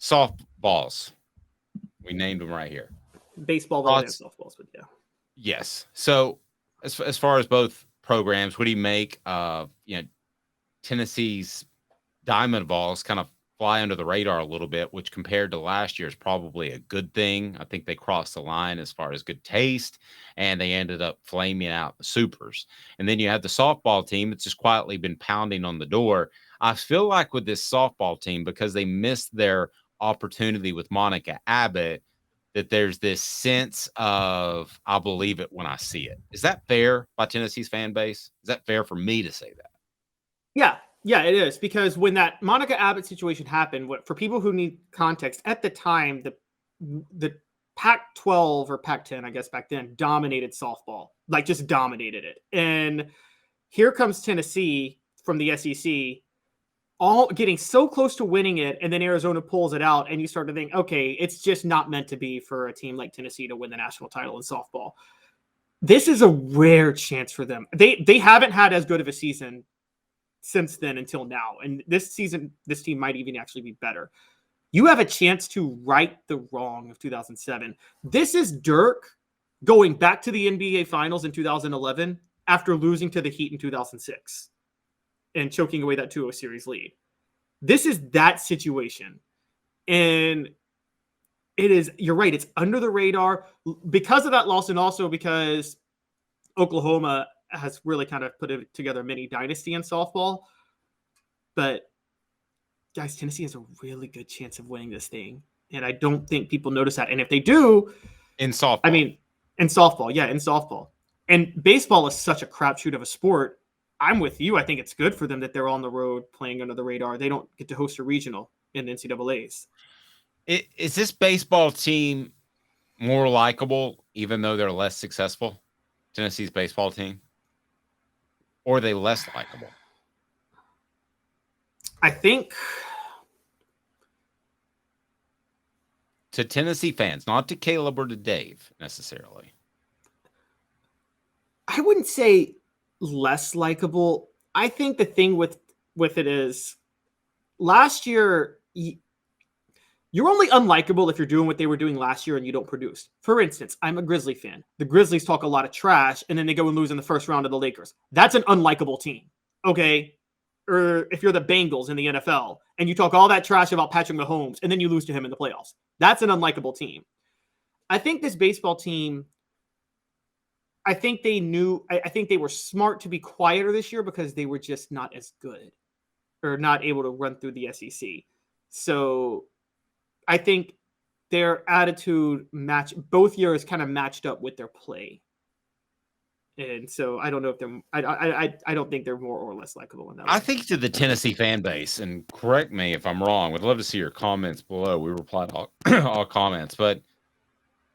softballs. We named them right here. Baseball, volleyball, and softballs, but yeah. Yes. So as far as both programs, what do you make of Tennessee's Diamond Vols kind of fly under the radar a little bit, which compared to last year is probably a good thing. I think they crossed the line as far as good taste, and they ended up flaming out the Supers. And then you have the softball team that's just quietly been pounding on the door. I feel like with this softball team, because they missed their opportunity with Monica Abbott, that there's this sense of, I'll believe it when I see it. Is that fair by Tennessee's fan base? Is that fair for me to say that? Yeah, it is, because when that Monica Abbott situation happened, for people who need context, at the time, the Pac-12 or Pac-10, I guess back then, dominated softball, like just dominated it. And here comes Tennessee from the SEC, all getting so close to winning it, and then Arizona pulls it out, and you start to think, okay, it's just not meant to be for a team like Tennessee to win the national title in softball. This is a rare chance for them. They haven't had as good of a season since then until now. And this season, this team might even actually be better. You have a chance to right the wrong of 2007. This is Dirk going back to the NBA Finals in 2011 after losing to the Heat in 2006 and choking away that 2-0 series lead. This is that situation. And it is, you're right, it's under the radar because of that loss, and also because Oklahoma has really kind of put together a mini dynasty in softball. But guys, Tennessee has a really good chance of winning this thing. And I don't think people notice that. And if they do, in softball, in softball. And baseball is such a crapshoot of a sport. I'm with you. I think it's good for them that they're on the road playing under the radar. They don't get to host a regional in the NCAAs. Is this baseball team more likable, even though they're less successful? Tennessee's baseball team? Or are they less likable? I think to Tennessee fans, not to Caleb or to Dave necessarily. I wouldn't say less likable. I think the thing with it is last year, you're only unlikable if you're doing what they were doing last year and you don't produce. For instance, I'm a Grizzly fan. The Grizzlies talk a lot of trash, and then they go and lose in the first round of the Lakers. That's an unlikable team, okay? Or if you're the Bengals in the NFL and you talk all that trash about Patrick Mahomes and then you lose to him in the playoffs, that's an unlikable team. I think this baseball team, I think they were smart to be quieter this year because they were just not as good or not able to run through the SEC. So I think their attitude both years kind of matched up with their play. And so I don't know if they're I don't think they're more or less likable in that way. I think to the Tennessee fan base, and correct me if I'm wrong, would love to see your comments below. We reply to all comments, but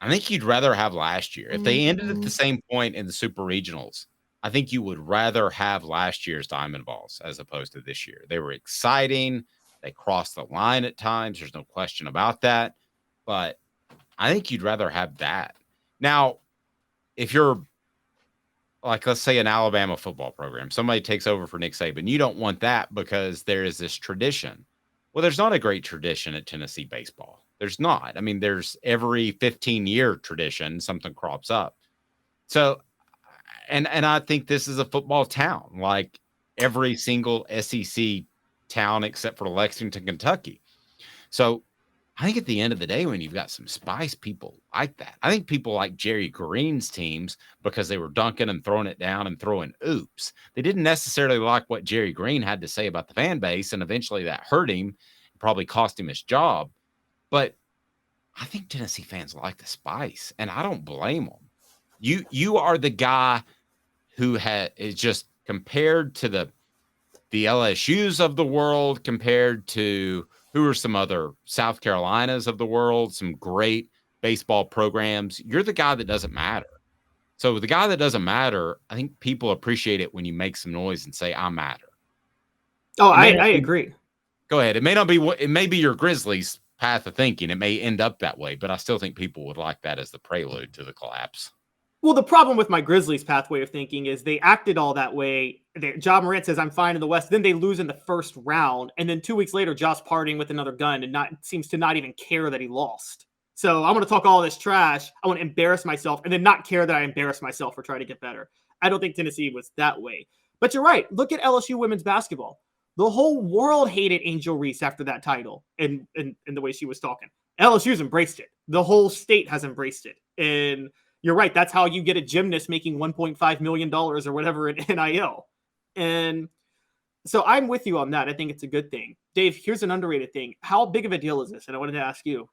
I think you'd rather have last year. If they ended at the same point in the Super Regionals, I think you would rather have last year's Diamond Vols as opposed to this year. They were exciting. They crossed the line at times. There's no question about that. But I think you'd rather have that. Now, if you're like, let's say an Alabama football program, somebody takes over for Nick Saban, you don't want that because there is this tradition. Well, there's not a great tradition at Tennessee baseball. There's not. I mean, there's every 15-year tradition, something crops up. So, and I think this is a football town, like every single SEC town except for Lexington, Kentucky. So I think at the end of the day, when you've got some spice, people like that. I think people like Jerry Green's teams because they were dunking and throwing it down and throwing oops. They didn't necessarily like what Jerry Green had to say about the fan base, and eventually that hurt him, probably cost him his job. But I think Tennessee fans like the spice, and I don't blame them. You are the guy who is just compared to the LSUs of the world, compared to who are some other South Carolinas of the world, some great baseball programs. You're the guy that doesn't matter. So the guy that doesn't matter, I think people appreciate it when you make some noise and say, I matter. Oh, I agree. Go ahead. It may be your Grizzlies path of thinking. It may end up that way, but I still think people would like that as the prelude to the collapse. Well, the problem with my Grizzlies pathway of thinking is they acted all that way Ja Morant says, I'm fine in the West. Then they lose in the first round. And then 2 weeks later, Josh partying with another gun and seems to not even care that he lost. So I'm going to talk all this trash. I want to embarrass myself and then not care that I embarrass myself or try to get better. I don't think Tennessee was that way. But you're right. Look at LSU women's basketball. The whole world hated Angel Reese after that title and the way she was talking. LSU's embraced it. The whole state has embraced it. And you're right. That's how you get a gymnast making $1.5 million or whatever in NIL. And so I'm with you on that. I think it's a good thing. Dave, here's an underrated thing. How big of a deal is this? And I wanted to ask you.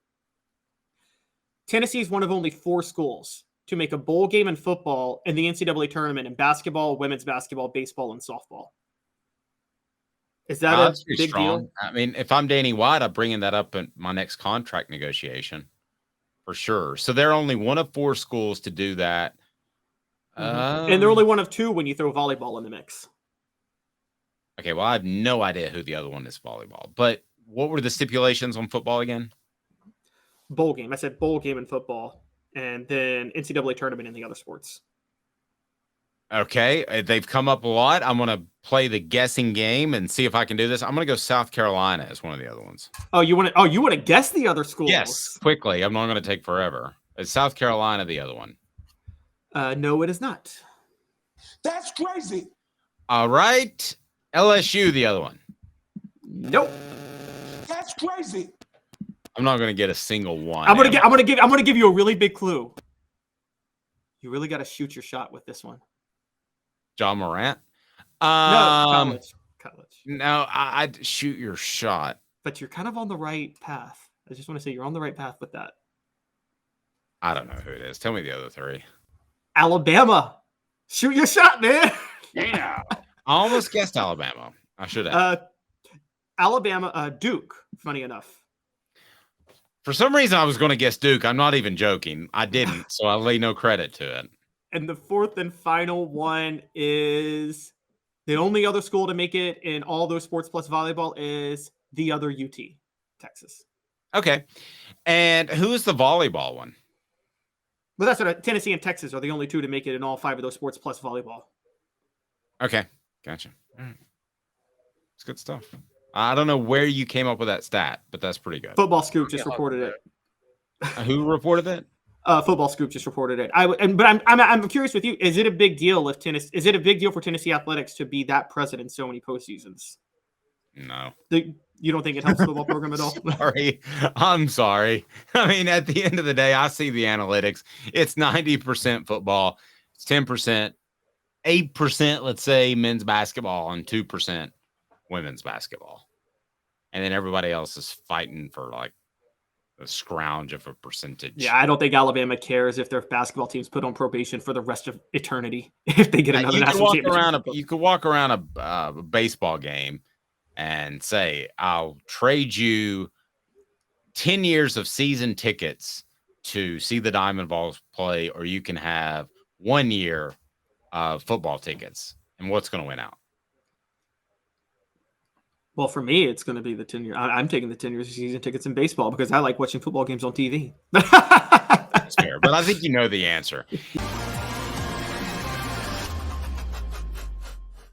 Tennessee is one of only 4 schools to make a bowl game in football in the NCAA tournament in basketball, women's basketball, baseball, and softball. Is that a big deal? I mean, if I'm Danny White, I'm bringing that up in my next contract negotiation for sure. So they're only one of 4 schools to do that. And they're only one of 2 when you throw volleyball in the mix. Okay, well, I have no idea who the other one is volleyball. But what were the stipulations on football again? Bowl game. I said bowl game in football, and then NCAA tournament in the other sports. Okay, they've come up a lot. I'm going to play the guessing game and see if I can do this. I'm going to go South Carolina as one of the other ones. Oh, you want to guess the other schools? Yes, quickly. I'm not going to take forever. Is South Carolina the other one? No, it is not. That's crazy. All right. LSU the other one. Nope. That's crazy. I'm not going to get a single one. I'm gonna give you a really big clue. You really got to shoot your shot with this one. Ja Morant. No, college. No, I'd shoot your shot. But you're kind of on the right path. I just want to say you're on the right path with that. I don't know who it is. Tell me the other 3. Alabama. Shoot your shot, man. Yeah. I almost guessed Alabama. I should have. Alabama, Duke, funny enough. For some reason, I was going to guess Duke. I'm not even joking. I didn't, so I lay no credit to it. And the 4th and final one is the only other school to make it in all those sports plus volleyball is the other UT, Texas. Okay. And who is the volleyball one? Well, that's what Tennessee and Texas are the only 2 to make it in all 5 of those sports plus volleyball. Okay. Gotcha. All right. It's good stuff. I don't know where you came up with that stat, but that's pretty good. Football Scoop just reported it. Who reported it? Football Scoop just reported it. But I'm curious with you. Is it a big deal if Is it a big deal for Tennessee athletics to be that present in so many postseasons? No. You don't think it helps the football program at all? I'm sorry. I mean, at the end of the day, I see the analytics. It's 90% football. It's 10%, 8%, let's say, men's basketball, and 2% women's basketball. And then everybody else is fighting for like a scrounge of a percentage. Yeah, I don't think Alabama cares if their basketball team's put on probation for the rest of eternity if they get another national championship. You could walk around a baseball game and say, I'll trade you 10 years of season tickets to see the Diamond Vols play, or you can have 1 year of football tickets. And what's going to win out? Well, for me, it's going to be the 10 year. I'm taking the 10 years of season tickets in baseball because I like watching football games on TV. That's fair, but I think you know the answer.